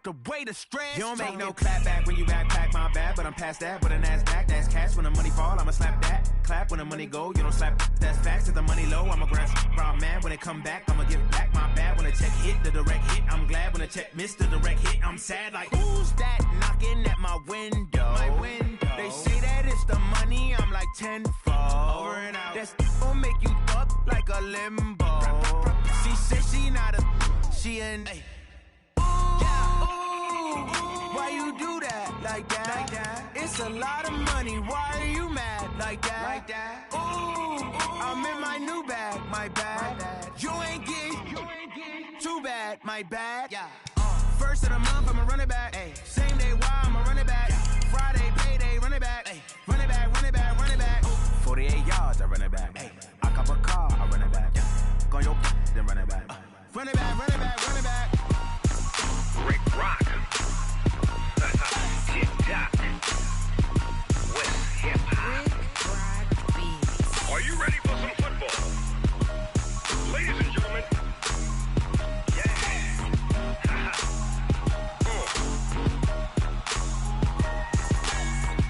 the way to stress. You don't make no clap back when you backpack, my bad, but I'm past that. With an ass back, that's cash. When the money fall, I'ma slap that. Clap when the money go, you don't slap. That's facts. If the money low, I'ma grab. I'm mad when it come back, I'ma give back my bad. When the check hit, the direct hit. I'm glad when the check missed the direct hit. I'm sad like, who's that knocking at my window? They say that it's the money, I'm like tenfold. Over and out. That's gon' make you up like a limbo. She said she not a, she an. Why you do that like that? It's a lot of money. Why are you mad like that? Ooh, I'm in my new bag, my bad. You ain't get too bad, my bad. Yeah. First of the month, I'ma run it back. Ay. Same day, why I'ma run it back. Friday, payday, run it back. Ay. Run it back, run it back, run it back. 48 yards, I run it back. Ay. I cop a car, I run it back. Go your then run it back. Run it back, run it back, run it back. Rick Rock. TikTok. West Hip Hop. Are you ready for some football? Ladies and gentlemen. Yeah.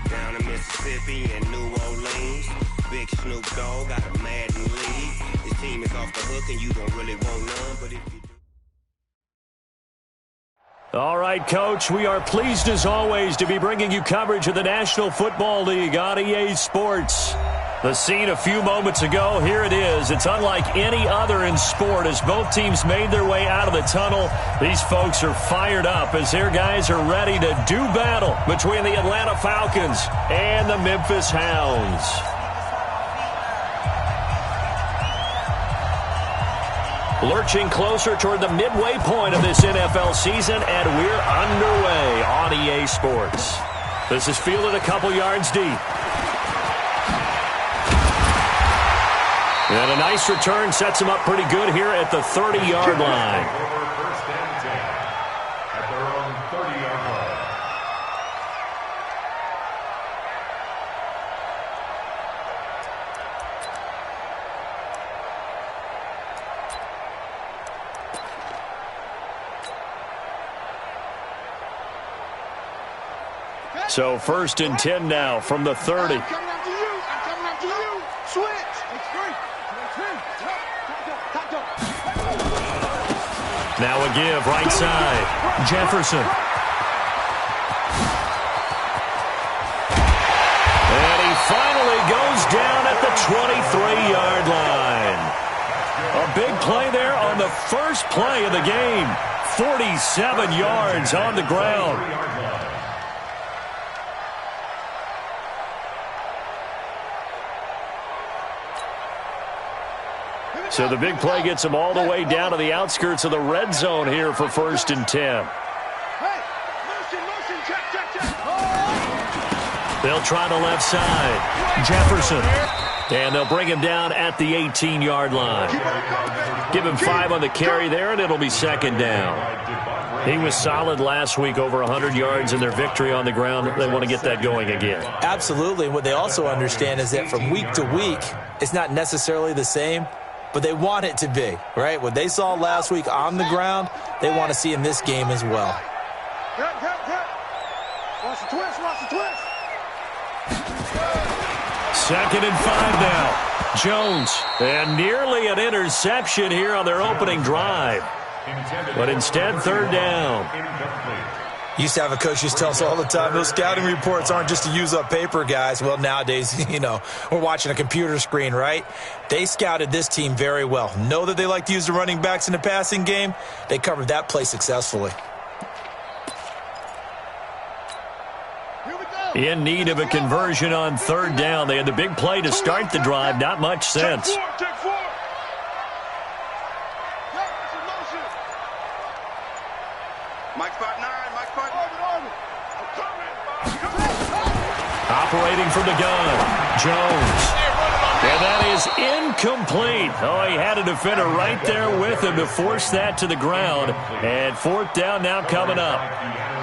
Down in Mississippi and New Orleans, Big Snoop Dogg got a Madden league. His team is off the hook and you don't really want none, but if you do. All right, Coach, we are pleased as always to be bringing you coverage of the National Football League on EA Sports. The scene a few moments ago, here it is. It's unlike any other in sport as both teams made their way out of the tunnel. These folks are fired up as their guys are ready to do battle between the Atlanta Falcons and the Memphis Hounds. Lurching closer toward the midway point of this NFL season, and we're underway on EA Sports. This is fielded a couple yards deep. And a nice return sets him up pretty good here at the 30-yard line. First and 10 at their own 30-yard line. So first and 10 now from the 30. I'm coming after you. Switch. Now a give, right side. Jefferson. And he finally goes down at the 23-yard line. A big play there on the first play of the game. 47 yards on the ground. So the big play gets him all the way down to the outskirts of the red zone here for first and 10. They'll try the left side. Jefferson. And they'll bring him down at the 18-yard line. Give him 5 on the carry there, and it'll be second down. He was solid last week, over 100 yards in their victory on the ground. They want to get that going again. Absolutely. What they also understand is that from week to week, it's not necessarily the same, but they want it to be, right? What they saw last week on the ground, they want to see in this game as well. Watch the twist. Second and 5 now. Jones. And nearly an interception here on their opening drive. But instead, third down. Used to have a coach just tell us all the time, those scouting reports aren't just to use up paper, guys. Well, nowadays, we're watching a computer screen, right? They scouted this team very well. Know that they like to use the running backs in the passing game. They covered that play successfully. In need of a conversion on third down. They had the big play to start the drive. Not much sense. Operating from the gun, Jones. And that is incomplete. Oh, he had a defender right there with him to force that to the ground. And fourth down now coming up.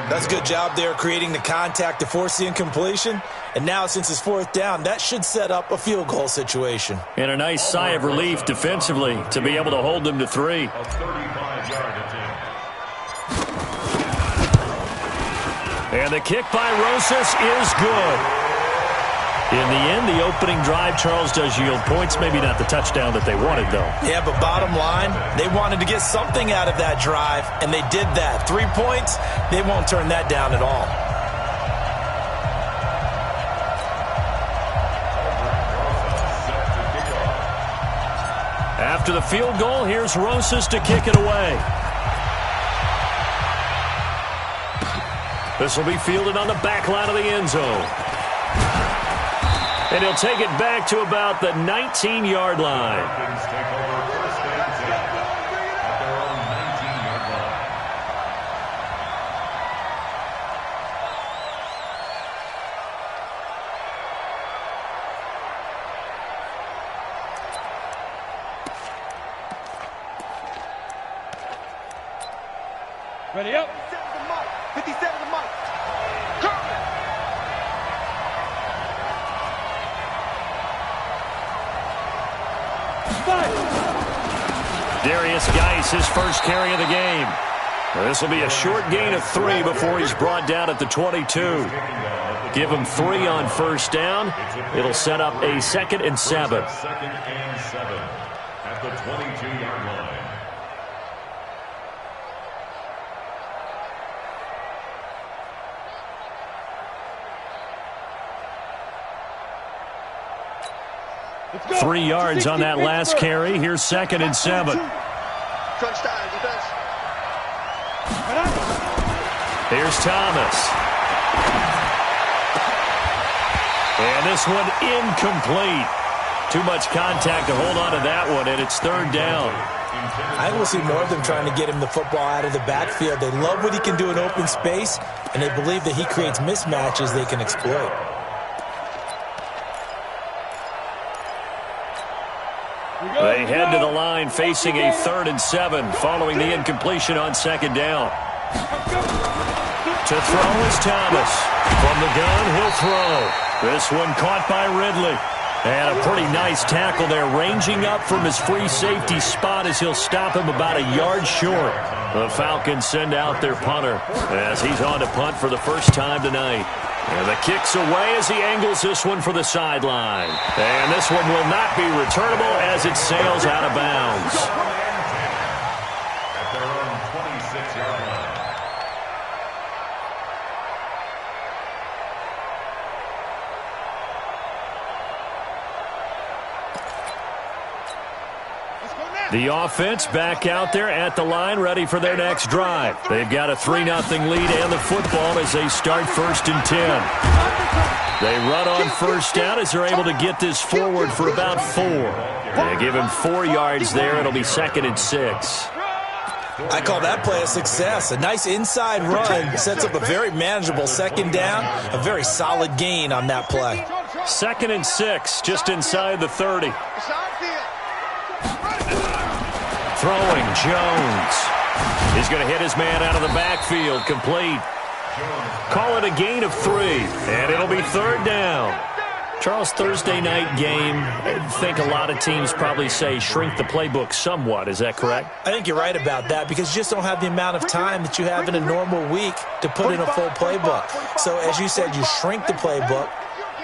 That's a good job there creating the contact to force the incompletion. And now since it's fourth down, that should set up a field goal situation. And a nice sigh of relief defensively to be able to hold them to 3. And the kick by Rosas is good. In the end, the opening drive, Charles, does yield points. Maybe not the touchdown that they wanted, though. Yeah, but bottom line, they wanted to get something out of that drive, and they did that. 3 points, they won't turn that down at all. After the field goal, here's Rosas to kick it away. This will be fielded on the back line of the end zone. And he'll take it back to about the 19-yard line. Ready up. 57 to Mike. Darius Geis, his first carry of the game. This will be a short gain of 3 before he's brought down at the 22. Give him 3 on first down. It'll set up a 2nd and 7. 2nd and 7 at the 22-yard line. Let's go. 3 yards on that last carry. Here's 2nd and 7. Crunch time, defense. Here's Thomas. And this one incomplete. Too much contact to hold on to that one, and it's 3rd down. I think we'll see more of them trying to get him the football out of the backfield. They love what he can do in open space, and they believe that he creates mismatches they can exploit. They head to the line facing a 3rd and 7 following the incompletion on 2nd down. To throw is Thomas. From the gun, he'll throw. This one caught by Ridley. And a pretty nice tackle there, ranging up from his free safety spot as he'll stop him about a yard short. The Falcons send out their punter as he's on to punt for the first time tonight. And the kick's away as he angles this one for the sideline. And this one will not be returnable as it sails out of bounds. At their own 26-yard line. The offense back out there at the line, ready for their next drive. They've got a 3-0 lead and the football as they start 1st and 10. They run on first down as they're able to get this forward for about 4. They give him 4 yards there. It'll be 2nd and 6. I call that play a success. A nice inside run sets up a very manageable 2nd down. A very solid gain on that play. 2nd and 6, just inside the 30. Throwing, Jones. He's going to hit his man out of the backfield, complete. Call it a gain of 3, and it'll be 3rd down. Charles, Thursday night game, I think a lot of teams probably say shrink the playbook somewhat. Is that correct? I think you're right about that because you just don't have the amount of time that you have in a normal week to put in a full playbook. So, as you said, you shrink the playbook.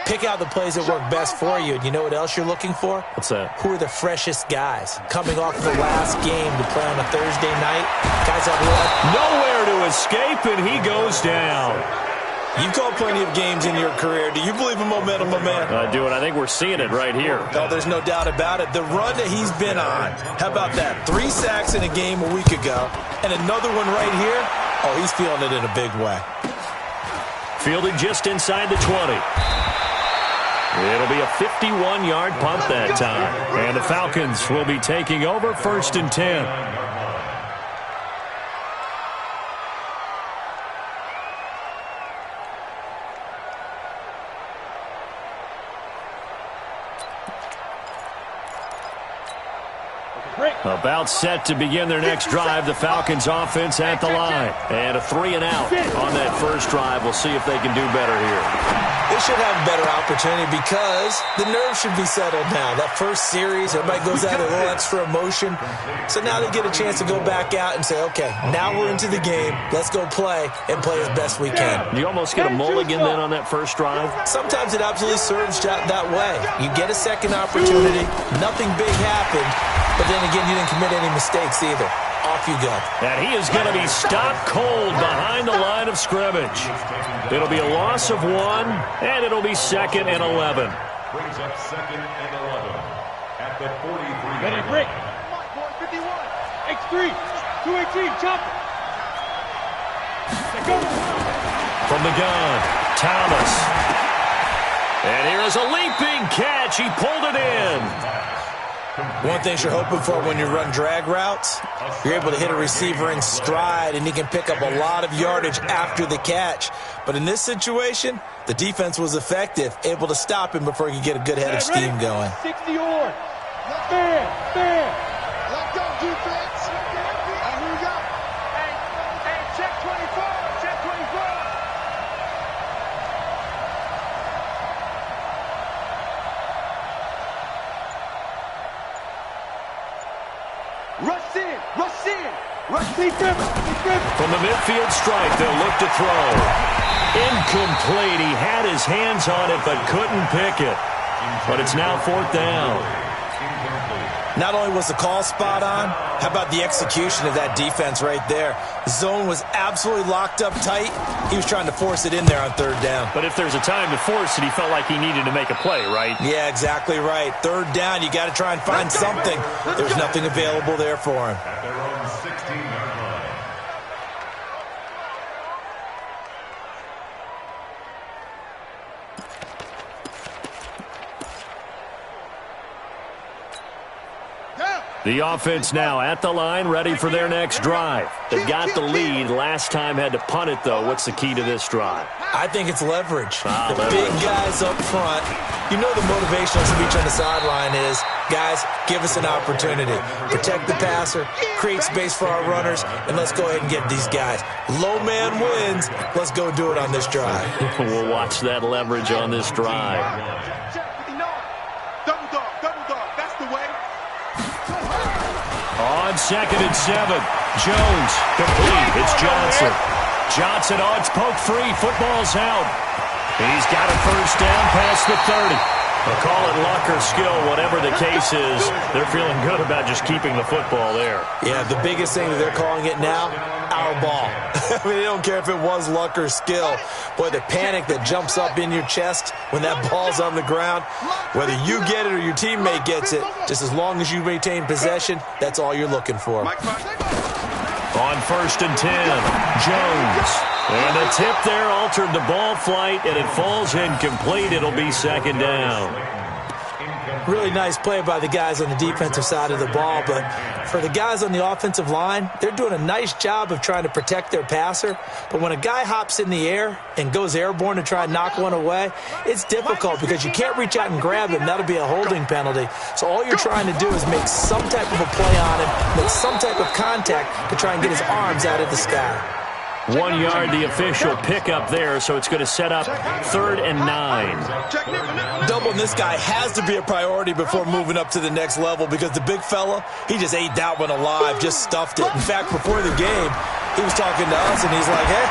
Pick out the plays that work best for you. And you know what else you're looking for? What's that? Who are the freshest guys? Coming off the last game to play on a Thursday night. Guys have nowhere to escape, and he goes down. You've called plenty of games in your career. Do you believe in momentum, my man? I do, and I think we're seeing it right here. No, there's no doubt about it. The run that he's been on. How about that? 3 sacks in a game a week ago, and another one right here. Oh, he's feeling it in a big way. Fielded just inside the 20. It'll be a 51-yard punt that time. And the Falcons will be taking over 1st and 10. About set to begin their next drive. The Falcons offense at the line. And a 3-and-out on that first drive. We'll see if they can do better here. They should have a better opportunity because the nerves should be settled now. That first series, everybody goes out with a little extra emotion. So now they get a chance to go back out and say, okay, now we're into the game. Let's go play and play as best we can. You almost get a mulligan then on that first drive? Sometimes it absolutely serves that way. You get a second opportunity. Nothing big happened. But then again, you didn't commit any mistakes either. Off you go. And he is going to be stopped cold behind the line of scrimmage. It'll be a loss of 1, and it'll be 2nd and 11. Brings up 2nd and 11 at the 43. Ready to break. 51. X3. 218. Chop it. Go. From the gun, Thomas. And here is a leaping catch. He pulled it in. One thing you're hoping for when you run drag routes, you're able to hit a receiver in stride, and he can pick up a lot of yardage after the catch. But in this situation, the defense was effective, able to stop him before he could get a good head of steam going. 60 or. Fair. Let go, defense. And here we go. Hey, check 24. Check 24. Rush in. From the midfield stripe, they'll look to throw. Incomplete. He had his hands on it but couldn't pick it. But it's now 4th down. Not only was the call spot on, how about the execution of that defense right there? The zone was absolutely locked up tight. He was trying to force it in there on 3rd down. But if there's a time to force it, he felt like he needed to make a play, right? Yeah, exactly right. 3rd down, you got to try and find something. There's nothing available there for him. At their own 16-yard line. The offense now at the line, ready for their next drive. They got the lead. Last time had to punt it, though. What's the key to this drive? I think it's leverage. Leverage. Big guys up front. You know the motivation of each on the sideline is, guys, give us an opportunity. Protect the passer, create space for our runners, and let's go ahead and get these guys. Low man wins. Let's go do it on this drive. We'll watch that leverage on this drive. Double dog. That's the way. On 2nd and 7, Jones, complete. It's Johnson. It's poked free. Football's out. He's got a 1st down past the 30. They'll call it luck or skill, whatever the case is. They're feeling good about just keeping the football there. Yeah, the biggest thing that they're calling it now, our ball. I mean, they don't care if it was luck or skill. Boy, the panic that jumps up in your chest when that ball's on the ground, whether you get it or your teammate gets it, just as long as you maintain possession, that's all you're looking for. On 1st and 10, Jones. And the tip there altered the ball flight, and it falls incomplete. It'll be 2nd down. Really nice play by the guys on the defensive side of the ball, but for the guys on the offensive line, they're doing a nice job of trying to protect their passer. But when a guy hops in the air and goes airborne to try and knock one away, it's difficult because you can't reach out and grab him. That'll be a holding penalty. So all you're trying to do is make some type of a play on him, make some type of contact to try and get his arms out of the sky. 1 yard, the official pickup there, so it's going to set up 3rd and 9. Doubling this guy has to be a priority before moving up to the next level because the big fella, he just ate that one alive, just stuffed it. In fact, before the game, he was talking to us, and he's like, hey.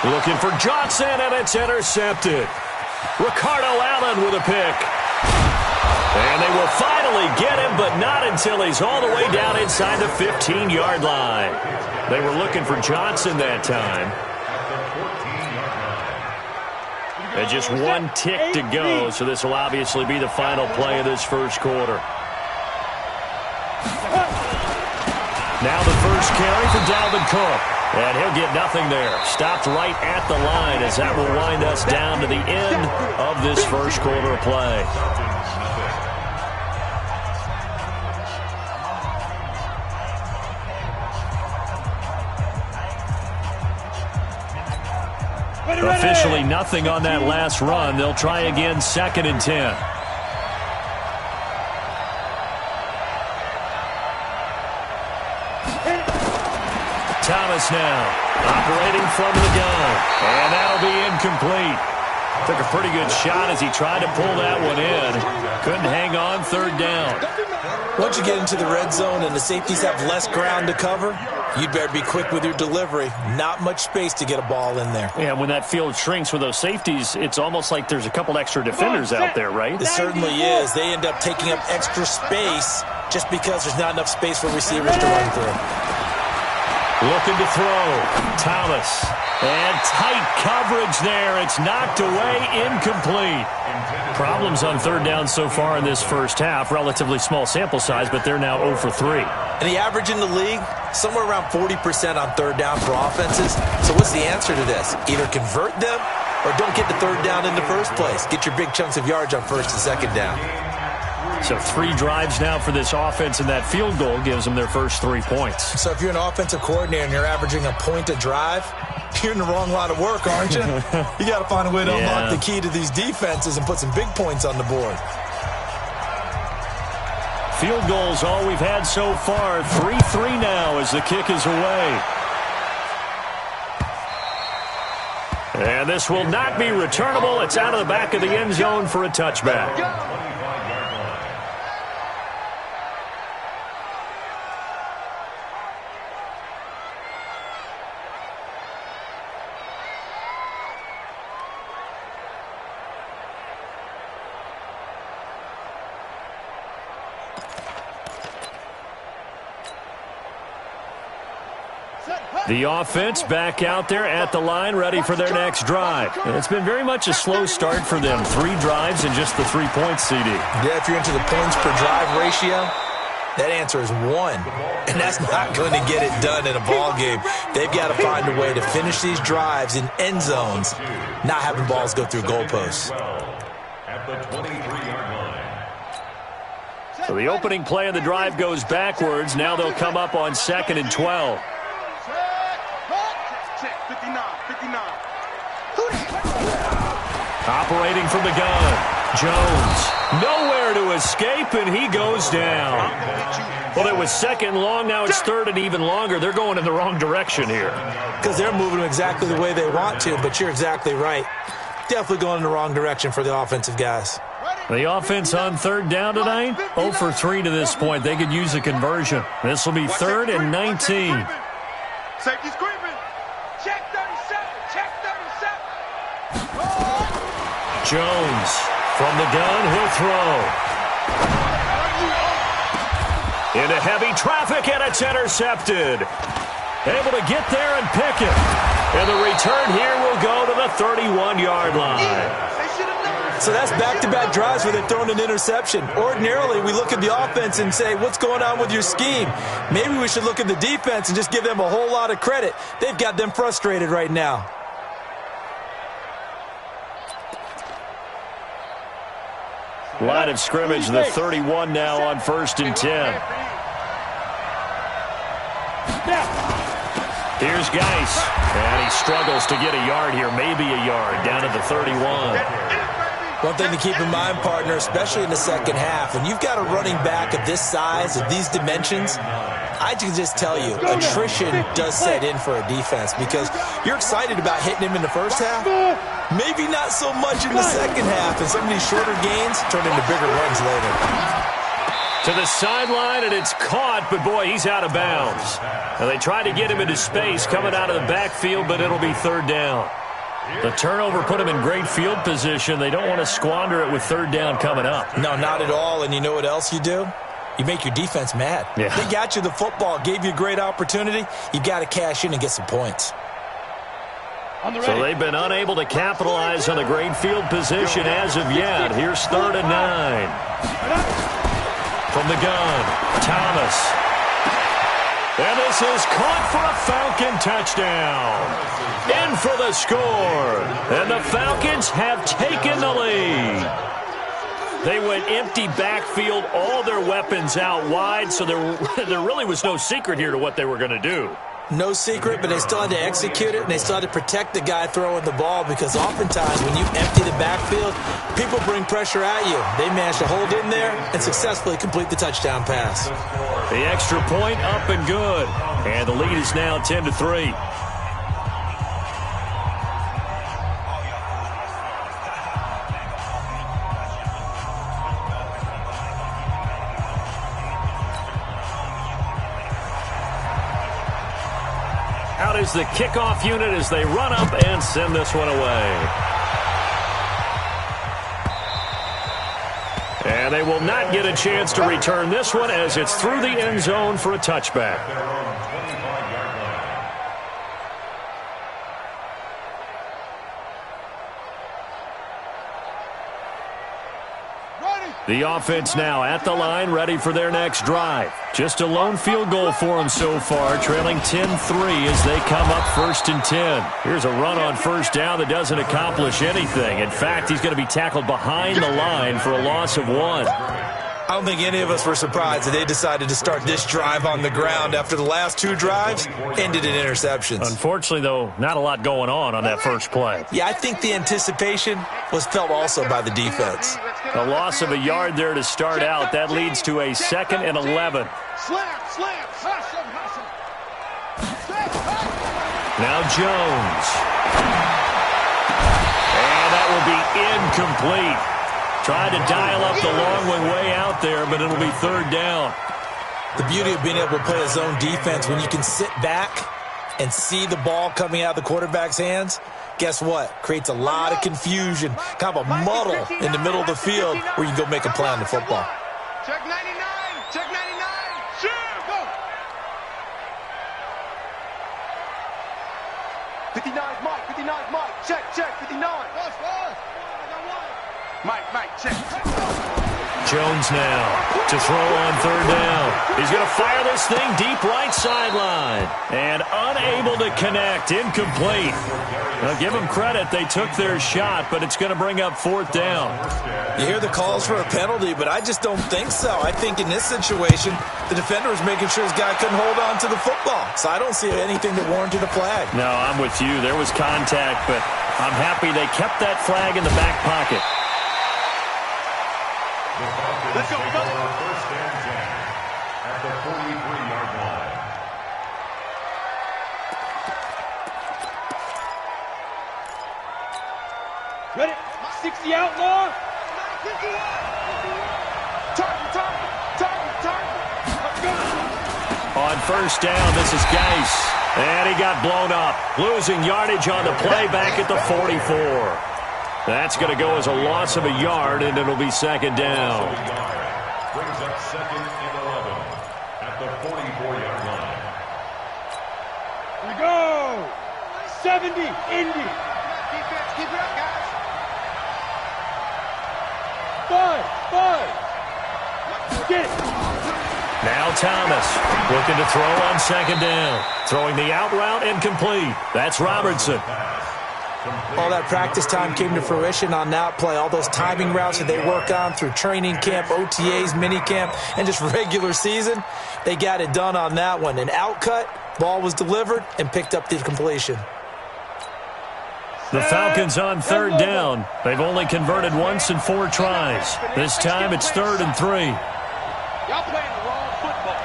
Looking for Johnson, and it's intercepted. Ricardo Allen with a pick. And they will finally get him, but not until he's all the way down inside the 15-yard line. They were looking for Johnson that time. And just 1 tick to go, so this will obviously be the final play of this first quarter. Now the first carry for Dalvin Cook. And he'll get nothing there. Stopped right at the line as that will wind us down to the end of this first quarter of play. Officially nothing on that last run. They'll try again, 2nd and 10. Thomas now operating from the gun. And that'll be incomplete. Took a pretty good shot as he tried to pull that one in. Couldn't hang on, third down. Once you get into the red zone and the safeties have less ground to cover, you'd better be quick with your delivery. Not much space to get a ball in there. Yeah, when that field shrinks with those safeties, it's almost like there's a couple extra defenders out there, right? It certainly is. They end up taking up extra space just because there's not enough space for receivers to run through. Looking to throw. Thomas. And tight coverage there. It's knocked away, incomplete. Problems on third down so far in this first half. Relatively small sample size, but they're now 0 for 3. And the average in the league, somewhere around 40% on third down for offenses. So what's the answer to this? Either convert them or don't get the third down in the first place. Get your big chunks of yards on first and second down. So 3 drives now for this offense, and that field goal gives them their first 3 points. So if you're an offensive coordinator and you're averaging a point a drive, you're in the wrong line of work, aren't you? You got to find a way to unlock the key to these defenses and put some big points on the board. Field goals all we've had so far. 3-3 now as the kick is away. And this will not be returnable. It's out of the back of the end zone for a touchback. The offense back out there at the line, ready for their next drive. And it's been very much a slow start for them. 3 drives and just the 3 points, CD. Yeah, if you're into the points per drive ratio, that answer is 1. And that's not going to get it done in a ball game. They've got to find a way to finish these drives in end zones, not having balls go through goalposts. At the 23-yard line. So the opening play of the drive goes backwards. Now they'll come up on 2nd and 12. Operating from the gun, Jones. Nowhere to escape, and he goes down. Well, it was 2nd and long. Now it's 3rd and even longer. They're going in the wrong direction here. Because they're moving exactly the way they want to, but you're exactly right. Definitely going in the wrong direction for the offensive guys. The offense on 3rd down tonight, 0 for 3 to this point. They could use a conversion. This will be 3rd and 19. Safety's creeping. Check 37. Check 37. Jones from the gun. He'll throw. Into heavy traffic, and it's intercepted. Able to get there and pick it. And the return here will go to the 31-yard line. So that's back-to-back drives where they're throwing an interception. Ordinarily, we look at the offense and say, what's going on with your scheme? Maybe we should look at the defense and just give them a whole lot of credit. They've got them frustrated right now. Line of scrimmage, the 31 now on 1st and 10. Here's Geis, and he struggles to get a yard here, maybe a yard, down at the 31. One thing to keep in mind, partner, especially in the second half, when you've got a running back of this size, of these dimensions, I can just tell you, attrition does set in for a defense because you're excited about hitting him in the first half, maybe not so much in the second half, and some of these shorter gains turn into bigger runs later. To the sideline, and it's caught, but boy, he's out of bounds. Now they try to get him into space coming out of the backfield, but it'll be 3rd down. The turnover put him in great field position. They don't want to squander it with 3rd down coming up. No, not at all, and you know what else you do? You make your defense mad. Yeah. They got you the football, gave you a great opportunity. You got to cash in and get some points. So they've been unable to capitalize on a great field position as of yet. Here's 3rd and 9. From the gun, Thomas. And this is caught for a Falcon touchdown. In for the score. And the Falcons have taken the lead. They went empty backfield, all their weapons out wide, so there really was no secret here to what they were going to do. No secret, but they still had to execute it, and they still had to protect the guy throwing the ball because oftentimes when you empty the backfield, people bring pressure at you. They managed to hold in there and successfully complete the touchdown pass. The extra point up and good, and the lead is now 10-3. is the kickoff unit as they run up and send this one away. And they will not get a chance to return this one as it's through the end zone for a touchback. The offense now at the line, ready for their next drive. Just a lone field goal for them so far, trailing 10-3 as they come up 1st and 10. Here's a run on first down that doesn't accomplish anything. In fact, he's going to be tackled behind the line for a loss of 1. I don't think any of us were surprised that they decided to start this drive on the ground after the last 2 drives ended in interceptions. Unfortunately, though, not a lot going on that first play. Yeah, I think the anticipation was felt also by the defense. A loss of a yard there to start out. That leads to a 2nd and 11. Now Jones. And that will be incomplete. Tried to dial up the long one way out there, but it'll be 3rd down. The beauty of being able to play a zone defense when you can sit back and see the ball coming out of the quarterback's hands, guess what? Creates a lot of confusion, kind of a muddle in the middle of the field where you can go make a play on the football. Check 99, check 99, sure, go. 59's Mike, 59's Mike, check, 59. Mike, check. Jones now to throw on 3rd down. He's going to fire this thing deep right sideline. And unable to connect. Incomplete. Now, give them credit. They took their shot, but it's going to bring up 4th down. You hear the calls for a penalty, but I just don't think so. I think in this situation, the defender was making sure his guy couldn't hold on to the football. So I don't see anything that warranted a flag. No, I'm with you. There was contact, but I'm happy they kept that flag in the back pocket. Let's go, 1st and 10 at the 43-yard line. Ready? 60 outlaw. Target. On 1st down, this is Geis. And he got blown up. Losing yardage on the play back at the 44. That's going to go as a loss of a yard, and it'll be 2nd down. Brings up 2nd and 11 at the 44-yard line. Here we go. 70, Indy. Defense, keep it up, guys. 5. Get it. Now Thomas looking to throw on 2nd down. Throwing the out route incomplete. That's Robertson. All that practice time came to fruition on that play. All those timing routes that they work on through training camp, OTAs, minicamp, and just regular season, they got it done on that one. An outcut, ball was delivered, and picked up the completion. The Falcons on 3rd down. They've only converted once in 4 tries. This time it's 3rd and 3. Y'all playing the wrong football.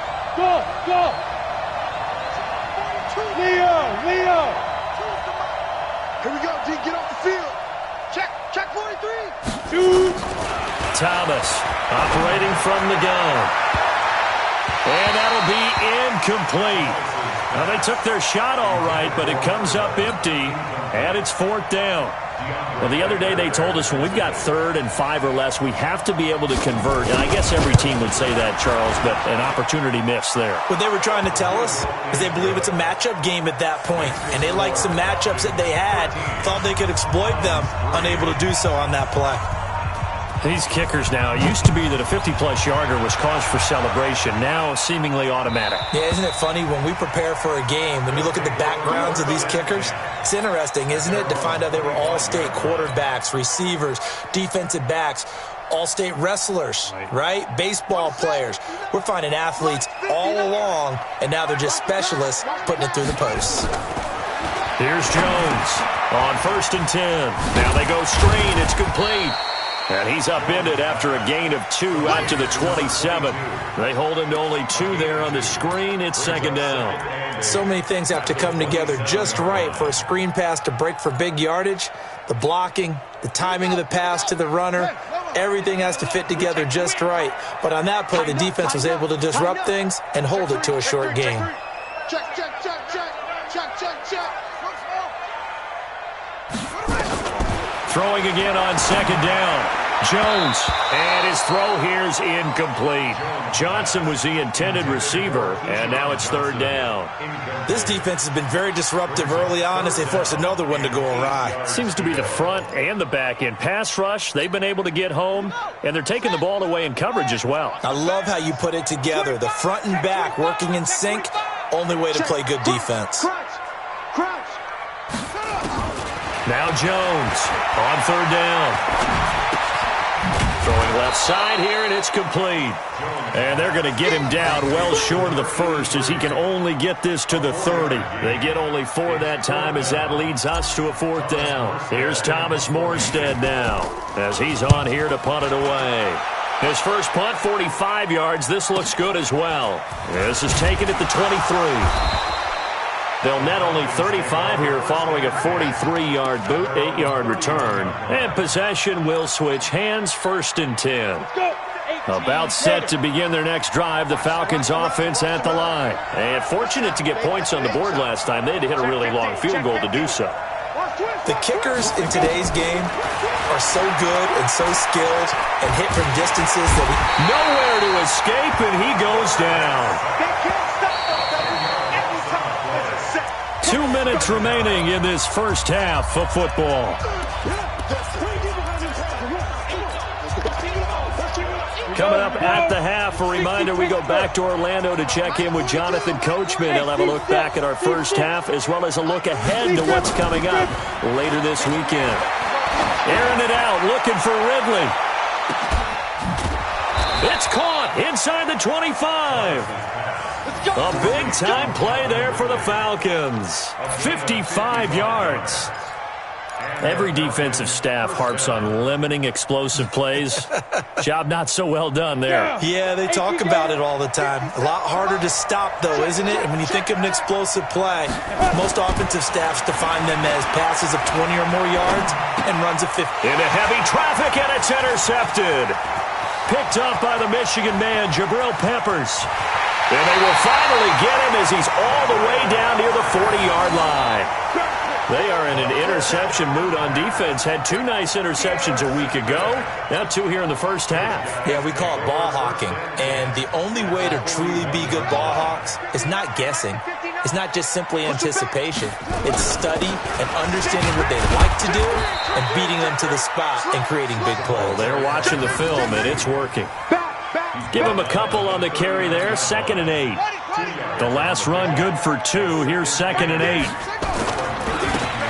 Go. Leo. Here we go, D. Get off the field. Check 43. Shoot. Thomas operating from the gun. And that'll be incomplete. Now, they took their shot all right, but it comes up empty, and it's 4th down. Well, the other day they told us when we've got 3rd and 5 or less, we have to be able to convert. And I guess every team would say that, Charles, but an opportunity missed there. What they were trying to tell us is they believe it's a matchup game at that point, and they liked some matchups that they had, thought they could exploit them, unable to do so on that play. These kickers now, it used to be that a 50-plus yarder was cause for celebration, now seemingly automatic. Yeah, isn't it funny when we prepare for a game, when you look at the backgrounds of these kickers, it's interesting, isn't it, to find out they were all-state quarterbacks, receivers, defensive backs, all-state wrestlers, right? Baseball players. We're finding athletes all along, and now they're just specialists putting it through the posts. Here's Jones on 1st and 10. Now they go screen. It's complete. And he's upended after a gain of 2 out to the 27. They hold him to only 2 there on the screen. It's 2nd down. So many things have to come together just right for a screen pass to break for big yardage. The blocking, the timing of the pass to the runner, everything has to fit together just right. But on that play, the defense was able to disrupt things and hold it to a short gain. Check. Throwing again on second down. Jones, and his throw here is incomplete. Johnson was the intended receiver, and now it's third down. This defense has been very disruptive early on as they force another one to go awry. Seems to be the front and the back end. Pass rush, they've been able to get home, and they're taking the ball away in coverage as well. I love how you put it together. The front and back working in sync, only way to play good defense. Now Jones on third down. Throwing left side here, and it's complete. And they're going to get him down well short of the first as he can only get this to the 30. They get only 4 that time as that leads us to a fourth down. Here's Thomas Morstead now as he's on here to punt it away. His first punt, 45 yards. This looks good as well. This is taken at the 23. They'll net only 35 here following a 43-yard boot, 8-yard return. And possession will switch hands, 1st and 10. About set to begin their next drive, the Falcons offense at the line. And fortunate to get points on the board last time. They had to hit a really long field goal to do so. The kickers in today's game are so good and so skilled and hit from distances that nowhere to escape, and he goes down. 2 minutes remaining in this first half of football. Coming up at the half, a reminder, we go back to Orlando to check in with Jonathan Coachman. He'll have a look back at our first half as well as a look ahead to what's coming up later this weekend. Airing it out, looking for Ridley. It's caught inside the 25. A big-time play there for the Falcons. 55 yards. Every defensive staff harps on limiting explosive plays. Job not so well done there. Yeah, they talk about it all the time. A lot harder to stop, though, isn't it? And when you think of an explosive play, most offensive staffs define them as passes of 20 or more yards and runs of 50. Into heavy traffic, and it's intercepted. Picked up by the Michigan man, Jabril Peppers. And they will finally get him as he's all the way down near the 40-yard line. They are in an interception mood on defense. Had 2 nice interceptions a week ago. Now 2 here in the first half. Yeah, we call it ball hawking. And the only way to truly be good ball hawks is not guessing. It's not just simply anticipation. It's study and understanding what they like to do and beating them to the spot and creating big plays. Well, they're watching the film, and it's working. Give him a couple on the carry there. 2nd and 8. The last run good for 2. Here's 2nd and 8.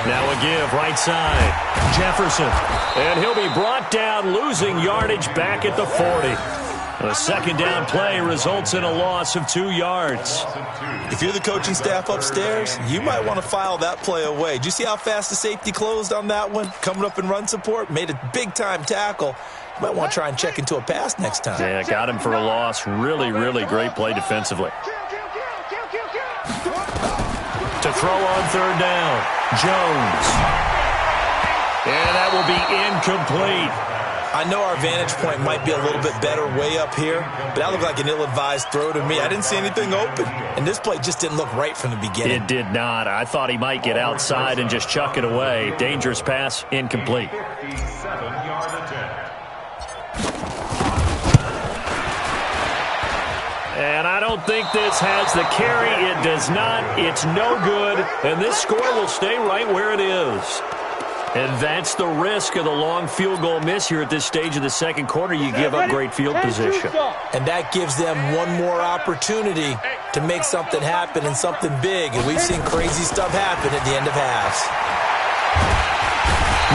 Now a give, right side. Jefferson. And he'll be brought down, losing yardage back at the 40. A second down play results in a loss of 2 yards. If you're the coaching staff upstairs, you might want to file that play away. Did you see how fast the safety closed on that one? Coming up in run support, made a big-time tackle. You might want to try and check into a pass next time. Yeah, got him for a loss. Really, really great play defensively. To throw on third down, Jones. And that will be incomplete. I know our vantage point might be a little bit better way up here, but that looked like an ill-advised throw to me. I didn't see anything open, and this play just didn't look right from the beginning. It did not. I thought he might get outside and just chuck it away. Dangerous pass, incomplete. 57-yard attempt. And I don't think this has the carry. It does not. It's no good. And this score will stay right where it is. And that's the risk of the long field goal miss here at this stage of the second quarter. You give up great field position. And that gives them one more opportunity to make something happen and something big. And we've seen crazy stuff happen at the end of halves.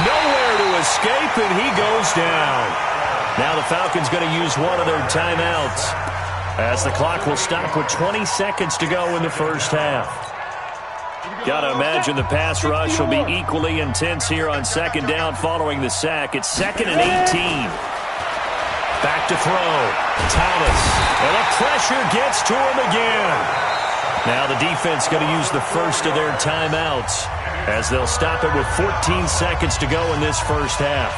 Nowhere to escape, and he goes down. Now the Falcons going to use one of their timeouts as the clock will stop with 20 seconds to go in the first half. Got to imagine the pass rush will be equally intense here on second down following the sack. It's 2nd and 18. Back to throw. Thomas. And the pressure gets to him again. Now the defense going to use the first of their timeouts as they'll stop it with 14 seconds to go in this first half.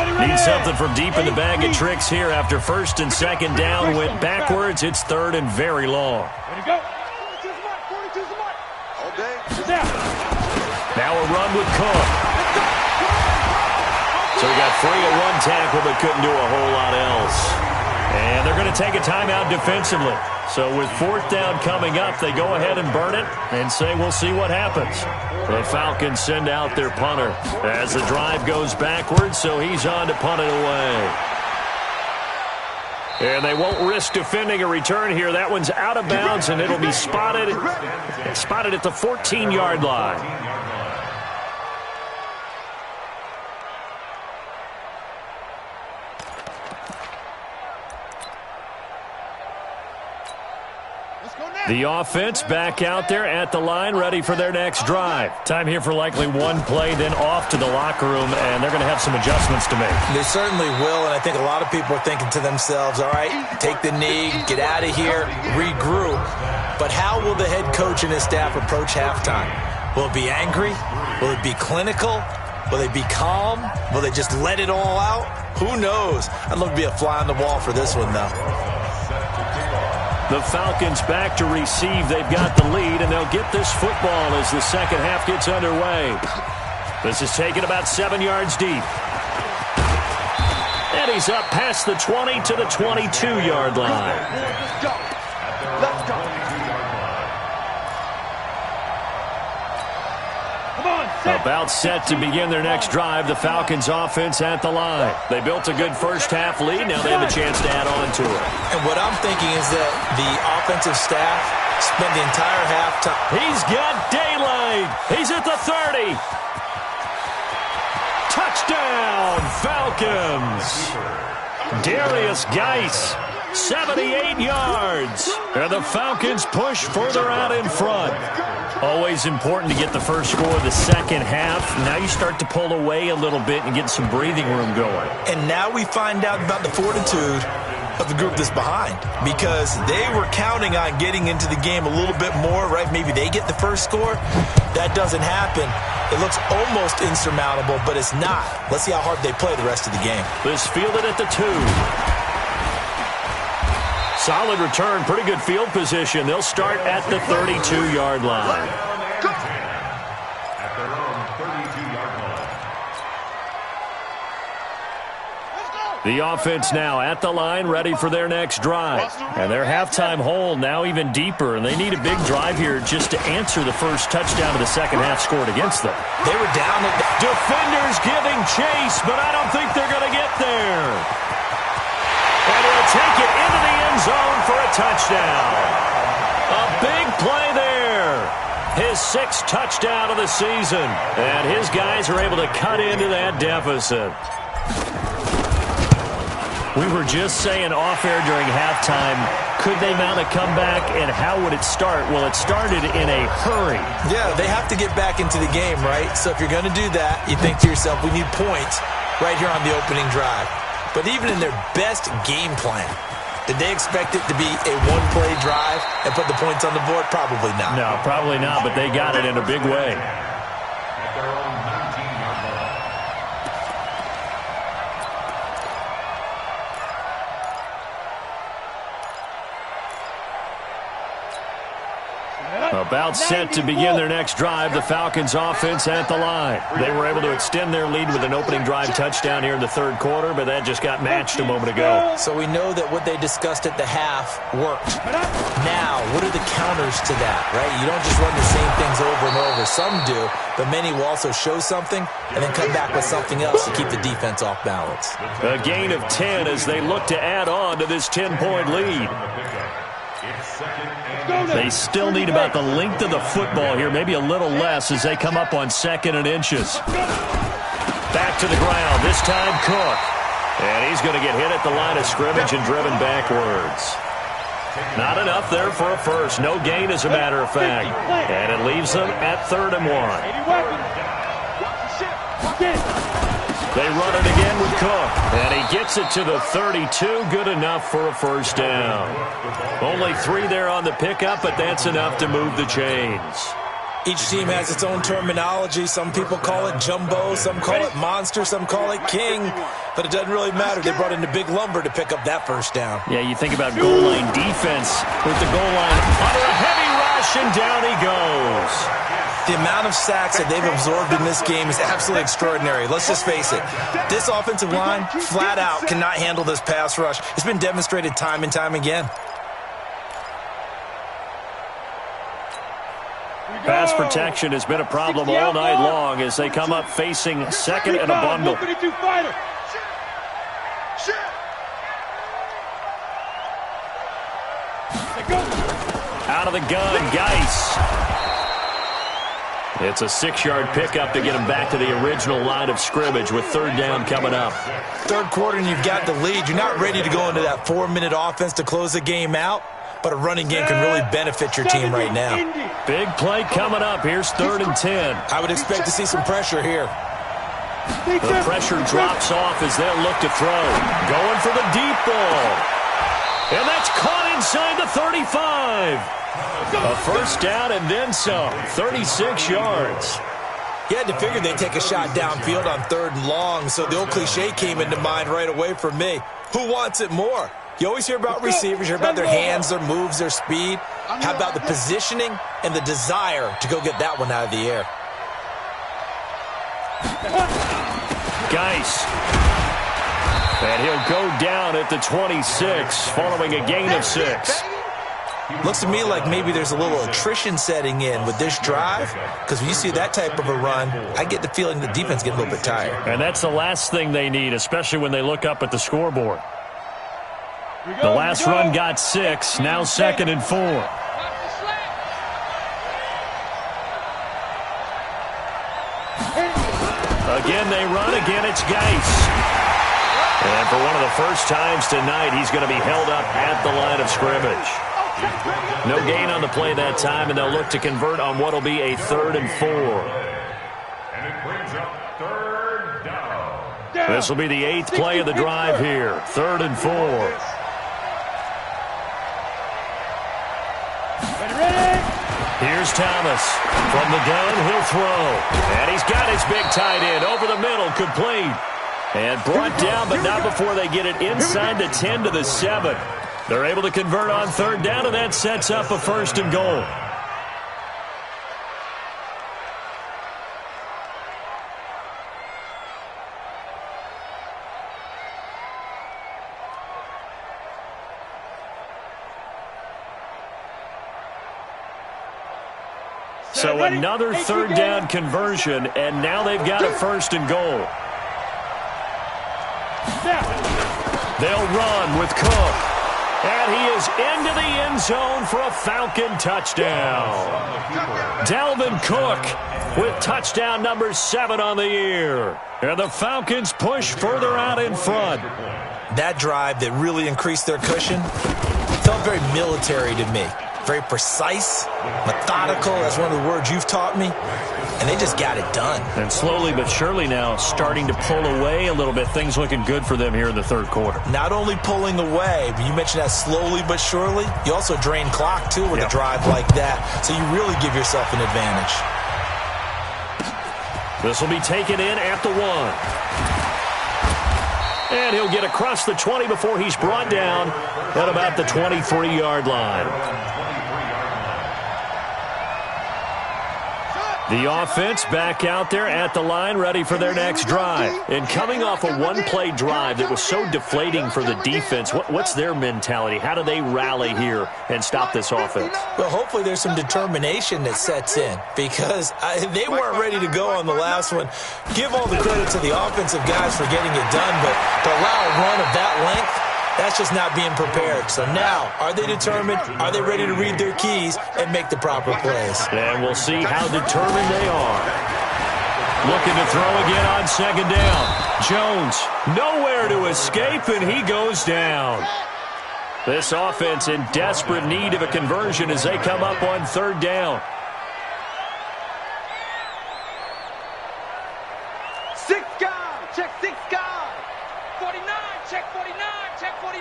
Need something from deep in the bag of tricks here after 1st and 2nd down. Went backwards. It's 3rd and very long. Ready to go. 42's mark, 42's Now a run with Cook. So he got free of one tackle but couldn't do a whole lot else. And they're going to take a timeout defensively. So with 4th down coming up, they go ahead and burn it and say we'll see what happens. The Falcons send out their punter as the drive goes backwards, so he's on to punt it away. And they won't risk defending a return here. That one's out of bounds, and it'll be spotted at the 14-yard line. The offense back out there at the line, ready for their next drive. Time here for likely one play, then off to the locker room, and they're going to have some adjustments to make. They certainly will, and I think a lot of people are thinking to themselves, all right, take the knee, get out of here, regroup. But how will the head coach and his staff approach halftime? Will it be angry? Will it be clinical? Will they be calm? Will they just let it all out? Who knows? I'd love to be a fly on the wall for this one, though. The Falcons back to receive. They've got the lead, and they'll get this football as the second half gets underway. This is taken about 7 yards deep. And he's up past the 20 to the 22-yard line. Let's go. Let's go. About set to begin their next drive, the Falcons offense at the line. They built a good first half lead. Now they have a chance to add on to it. And what I'm thinking is that the offensive staff spent the entire halftime. He's got daylight. He's at the 30. Touchdown, Falcons. Darius Geis, 78 yards. And the Falcons push further out in front. Always important to get the first score of the second half. Now you start to pull away a little bit and get some breathing room going. And now we find out about the fortitude of the group that's behind, because they were counting on getting into the game a little bit more, right? Maybe they get the first score. That doesn't happen. It looks almost insurmountable, but it's not. Let's see how hard they play the rest of the game. This fielded at the 2. Solid return, pretty good field position. They'll start at the 32-yard line. At their own 32-yard line. The offense now at the line, ready for their next drive. And their halftime hole now even deeper, and they need a big drive here just to answer the first touchdown of the second half scored against them. They were down at the defenders giving chase, but I don't think they're going to get there. And he'll take it into the end zone for a touchdown. A big play there. His 6th touchdown of the season. And his guys are able to cut into that deficit. We were just saying off-air during halftime, could they mount a comeback, and how would it start? Well, it started in a hurry. Yeah, they have to get back into the game, right? So if you're going to do that, you think to yourself, we need points right here on the opening drive. But even in their best game plan, did they expect it to be a one-play drive and put the points on the board? Probably not. No, probably not, but they got it in a big way. At their own 19-yard line. About set to begin their next drive, the Falcons offense at the line. They were able to extend their lead with an opening drive touchdown here in the third quarter, but that just got matched a moment ago. So we know that what they discussed at the half worked. Now, what are the counters to that, right? You don't just run the same things over and over. Some do, but many will also show something and then come back with something else to keep the defense off balance. A gain of 10 as they look to add on to this 10-point lead. They still need about the length of the football here, maybe a little less as they come up on 2nd and inches. Back to the ground, this time Cook. And he's going to get hit at the line of scrimmage and driven backwards. Not enough there for a first. No gain, as a matter of fact. And it leaves them at 3rd and 1. They run it again with Cook. And he gets it to the 32. Good enough for a first down. Only 3 there on the pickup, but that's enough to move the chains. Each team has its own terminology. Some people call it jumbo, some call it monster, some call it king. But it doesn't really matter. They brought in the big lumber to pick up that first down. Yeah, you think about goal line defense with the goal line under a heavy rush, and down he goes. The amount of sacks that they've absorbed in this game is absolutely extraordinary. Let's just face it. This offensive line, flat out, cannot handle this pass rush. It's been demonstrated time and time again. Pass protection has been a problem all night long as they come up facing second and a bundle. Out of the gun, Geis. It's a 6-yard pickup to get him back to the original line of scrimmage with third down coming up. Third quarter and you've got the lead. You're not ready to go into that 4-minute offense to close the game out, but a running game can really benefit your team right now. Big play coming up. Here's 3rd and 10. I would expect to see some pressure here. The pressure drops off as they'll look to throw. Going for the deep ball. And that's caught inside the 35. A first down and then some. 36 yards. You had to figure they'd take a shot downfield on 3rd and long, so the old cliche came into mind right away for me. Who wants it more? You always hear about receivers, you hear about their hands, their moves, their speed. How about the positioning and the desire to go get that one out of the air? Geis. And he'll go down at the 26 following a gain of 6. Looks to me like maybe there's a little attrition setting in with this drive, because when you see that type of a run, I get the feeling the defense gets a little bit tired. And that's the last thing they need, especially when they look up at the scoreboard. The last run got 6, now 2nd and 4. Again they run, again it's Geis. And for one of the first times tonight, he's going to be held up at the line of scrimmage. No gain on the play that time, and they'll look to convert on what will be a 3rd and 4. And it brings up 3rd down. This will be the 8th play of the drive here. 3rd and 4. Here's Thomas. From the gun, he'll throw. And he's got his big tight end over the middle, complete. And brought down, but not before they get it inside the 10 to the 7. They're able to convert on 3rd down, and that sets up a 1st and goal. So another 3rd down conversion, and now they've got a 1st and goal. They'll run with Cook. And he is into the end zone for a Falcon touchdown. Dalvin Cook with touchdown number 7 on the year. And the Falcons push further out in front. That drive that really increased their cushion felt very military to me. Very precise, methodical. That's one of the words you've taught me. And they just got it done. And slowly but surely now starting to pull away a little bit. Things looking good for them here in the 3rd quarter. Not only pulling away, but you mentioned that slowly but surely. You also drain clock, too, with a drive like that. So you really give yourself an advantage. This will be taken in at the 1. And he'll get across the 20 before he's brought down at about the 23-yard line. The offense back out there at the line, ready for their next drive. And coming off a one-play drive that was so deflating for the defense, what's their mentality? How do they rally here and stop this offense? Well, hopefully there's some determination that sets in, because they weren't ready to go on the last one. Give all the credit to the offensive guys for getting it done, but to allow a run of that length, that's just not being prepared. So now, are they determined? Are they ready to read their keys and make the proper plays? And we'll see how determined they are. Looking to throw again on 2nd down. Jones, nowhere to escape, and he goes down. This offense in desperate need of a conversion as they come up on 3rd down. 6 guard, check 6 guard. 49, check 49, check 49.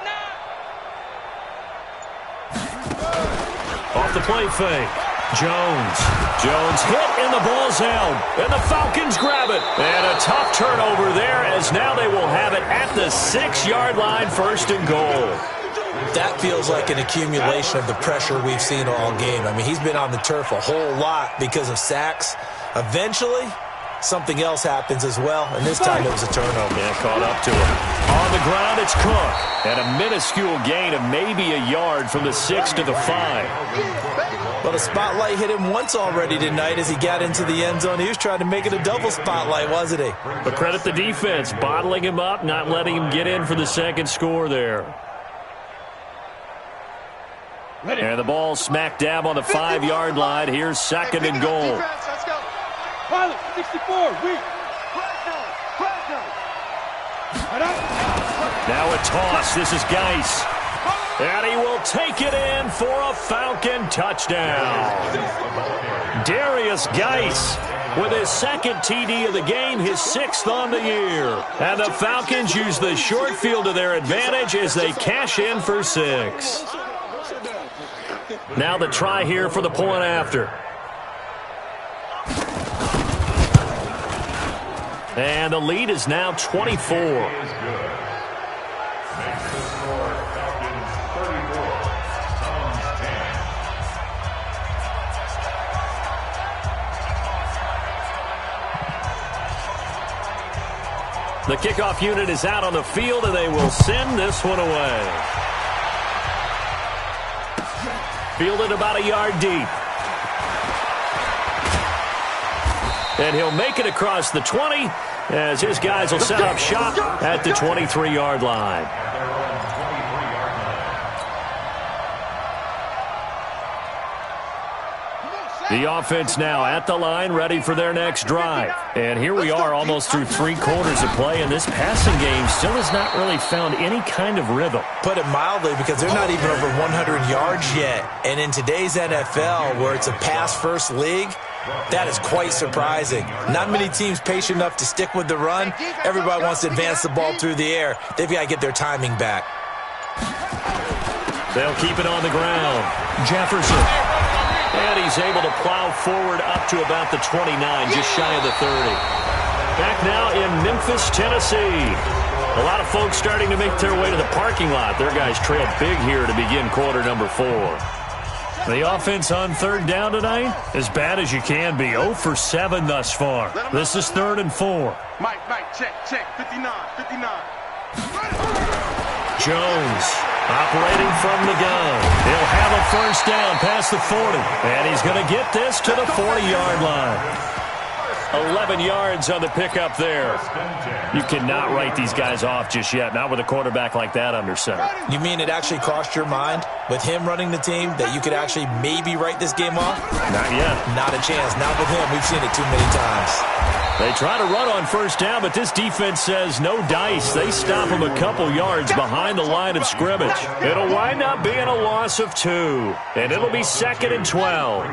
Off the play fake. Jones hit and the ball's out. And the Falcons grab it. And a tough turnover there as now they will have it at the 6-yard line, 1st and goal. That feels like an accumulation of the pressure we've seen all game. I mean, he's been on the turf a whole lot because of sacks. Eventually, something else happens as well, and this time it was a turnover. Yeah, caught up to him. On the ground, it's Cook. And a minuscule gain of maybe a yard from the 6 to the 5. Well, the spotlight hit him once already tonight as he got into the end zone. He was trying to make it a double spotlight, wasn't he? But credit the defense, bottling him up, not letting him get in for the second score there. And the ball smack dab on the 5-yard line. Here's second and goal. Let's go. Pilot, 64, weak. Now a toss. This is Geis. And he will take it in for a Falcon touchdown. Darius Geis with his second TD of the game, his 6th on the year. And the Falcons use the short field to their advantage as they cash in for 6. Now the try here for the point after. And the lead is now 24. The kickoff unit is out on the field, and they will send this one away. Fielded about a yard deep. And he'll make it across the 20 as his guys will set up shop at the 23-yard line. The offense now at the line, ready for their next drive. And here we are almost through 3 quarters of play, and this passing game still has not really found any kind of rhythm. Put it mildly, because they're not even over 100 yards yet. And in today's NFL, where it's a pass-first league, that is quite surprising. Not many teams patient enough to stick with the run. Everybody wants to advance the ball through the air. They've got to get their timing back. They'll keep it on the ground. Jefferson. And he's able to plow forward up to about the 29, just shy of the 30. Back now in Memphis, Tennessee. A lot of folks starting to make their way to the parking lot. Their guys trailed big here to begin quarter number 4. The offense on third down tonight, as bad as you can be. 0 for 7 thus far. This is 3rd and 4. Mike, check, 59. Jones operating from the gun. He'll have a first down past the 40. And he's going to get this to the 40-yard line. 11 yards on the pickup there. You cannot write these guys off just yet, not with a quarterback like that under center. You mean it actually crossed your mind with him running the team that you could actually maybe write this game off? Not yet. Not a chance. Not with him. We've seen it too many times. They try to run on first down, but this defense says no dice. They stop him a couple yards behind the line of scrimmage. It'll wind up being a loss of 2, and it'll be 2nd and 12.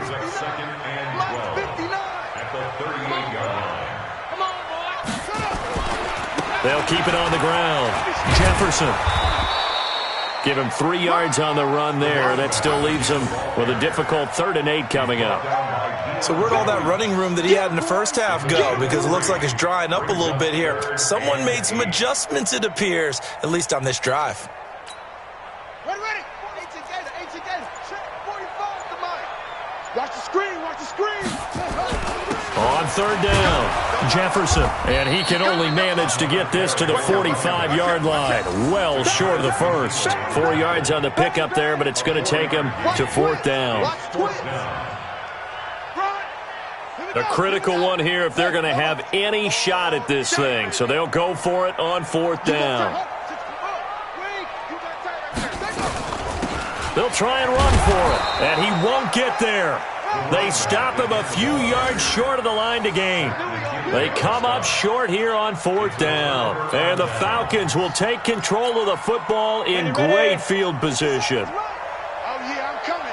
They'll keep it on the ground. Jefferson. Give him 3 yards on the run there. That still leaves him with a difficult 3rd and 8 coming up. So where'd all that running room that he had in the first half go? Because it looks like it's drying up a little bit here. Someone made some adjustments, it appears, at least on this drive. Ready. 18 gator. Check 45 to Mike. Watch the screen. On 3rd down, Jefferson. And he can only manage to get this to the 45-yard line. Well short of the first. 4 yards on the pickup there, but it's going to take him to 4th down. A critical one here if they're going to have any shot at this thing. So they'll go for it on 4th down. They'll try and run for it, and he won't get there. They stop him a few yards short of the line to gain. They come up short here on 4th down. And the Falcons will take control of the football in great field position. Oh, yeah, I'm coming.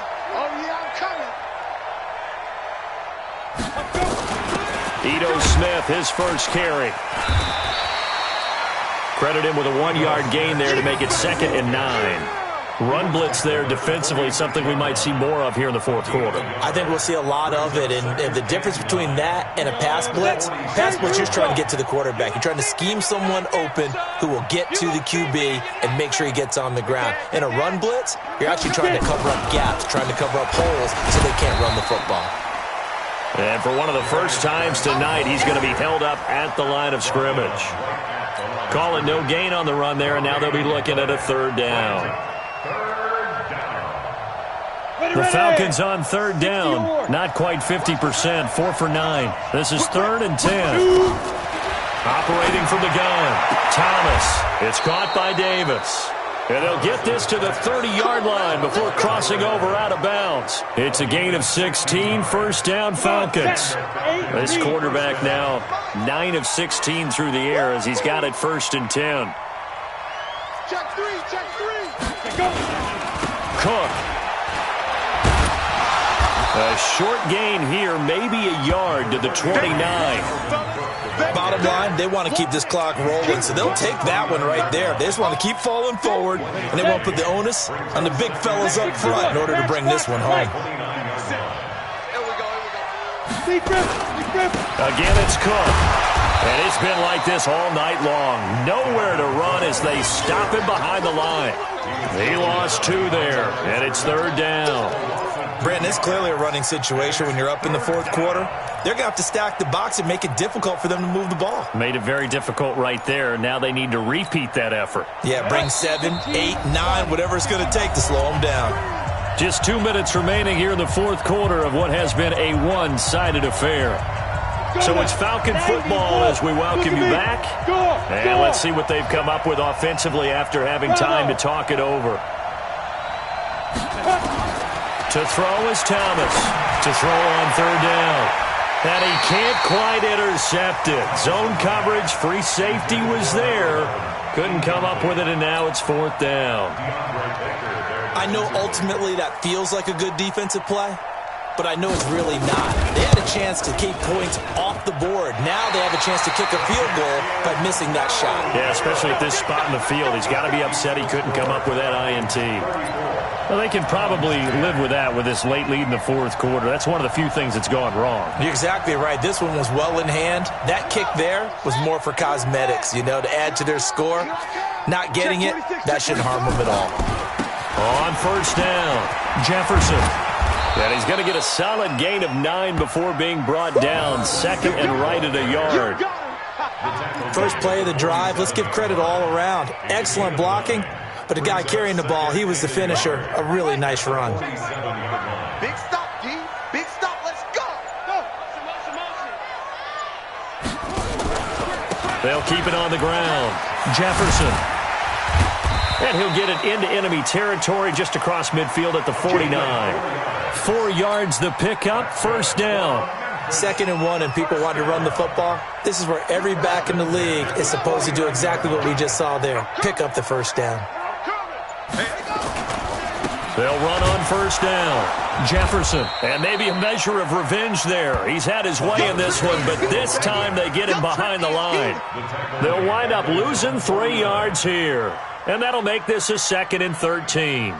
Ito Smith, his first carry. Credit him with a 1-yard gain there to make it 2nd and 9. Run blitz there defensively, something we might see more of here in the fourth quarter. I think we'll see a lot of it, and the difference between that and a pass blitz, you're just trying to get to the quarterback. You're trying to scheme someone open who will get to the QB and make sure he gets on the ground. In a run blitz, you're actually trying to cover up gaps, trying to cover up holes so they can't run the football. And for one of the first times tonight, he's going to be held up at the line of scrimmage. Calling no gain on the run there, and now they'll be looking at a third down. The Falcons on third down, not quite 50%, 4 for 9. This is 3rd and 10. Operating from the gun, Thomas. It's caught by Davis. And they'll get this to the 30-yard line before crossing over out of bounds. It's a gain of 16, first down Falcons. This quarterback now 9 of 16 through the air as he's got it 1st and 10. Check three. Go. Cook. A short gain here, maybe a yard to the 29. Bottom line, they want to keep this clock rolling, so they'll take that one right there. They just want to keep falling forward, and they won't put the onus on the big fellas up front in order to bring this one home. Again, it's Cook. And it's been like this all night long. Nowhere to run as they stop him behind the line. He lost 2 there, and it's 3rd down. Brandon, it's clearly a running situation when you're up in the 4th quarter. They're going to have to stack the box and make it difficult for them to move the ball. Made it very difficult right there. Now they need to repeat that effort. Yeah, bring 7, 8, 9, whatever it's going to take to slow them down. Just 2 minutes remaining here in the 4th quarter of what has been a one-sided affair. So it's Falcon football as we welcome you back. And let's see what they've come up with offensively after having time to talk it over. To throw is Thomas. To throw on 3rd down. And he can't quite intercept it. Zone coverage, free safety was there. Couldn't come up with it, and now it's 4th down. I know ultimately that feels like a good defensive play, but I know it's really not. They had a chance to keep points off the board. Now they have a chance to kick a field goal by missing that shot. Yeah, especially at this spot in the field. He's got to be upset he couldn't come up with that INT. Well, they can probably live with that with this late lead in the 4th quarter. That's one of the few things that's gone wrong. You're exactly right. This one was well in hand. That kick there was more for cosmetics, to add to their score. Not getting it, that shouldn't harm them at all. On 1st down, Jefferson. And he's going to get a solid gain of 9 before being brought down. 2nd and right at a yard. First play of the drive. Let's give credit all around. Excellent blocking. But the guy carrying the ball, he was the finisher. A really nice run. Big stop, D. Big stop. Let's go. They'll keep it on the ground. Jefferson. And he'll get it into enemy territory just across midfield at the 49. 4 yards the pickup, 1st down. 2nd and 1, and people want to run the football. This is where every back in the league is supposed to do exactly what we just saw there. Pick up the 1st down. They'll run on 1st down. Jefferson. And maybe a measure of revenge there. He's had his way in this one, but this time they get him behind the line. They'll wind up losing 3 yards here. And that'll make this a 2nd and 13.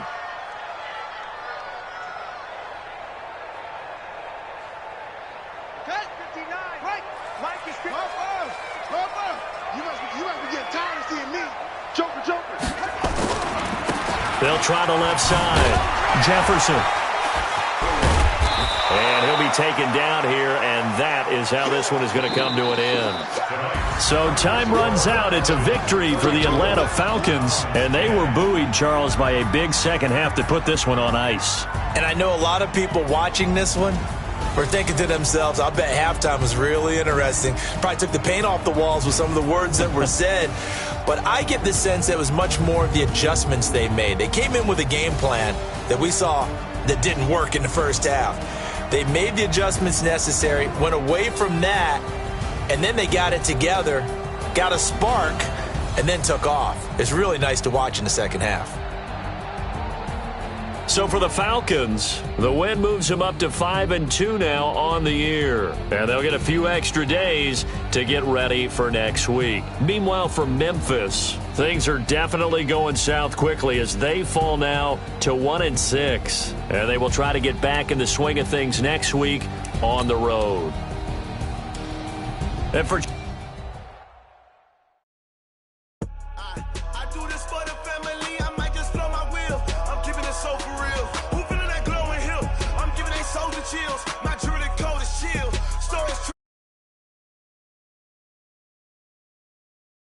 They'll try the left side. Jefferson. And he'll be taken down here, and that is how this one is going to come to an end. So time runs out. It's a victory for the Atlanta Falcons, and they were buoyed, Charles, by a big second half to put this one on ice. And I know a lot of people watching this one were thinking to themselves, I bet halftime was really interesting. Probably took the paint off the walls with some of the words that were said. But I get the sense that it was much more of the adjustments they made. They came in with a game plan that we saw that didn't work in the first half. They made the adjustments necessary, went away from that, and then they got it together, got a spark, and then took off. It's really nice to watch in the second half. So for the Falcons, the win moves them up to 5-2 now on the year. And they'll get a few extra days to get ready for next week. Meanwhile, for Memphis, things are definitely going south quickly as they fall now to 1-6. And they will try to get back in the swing of things next week on the road. And for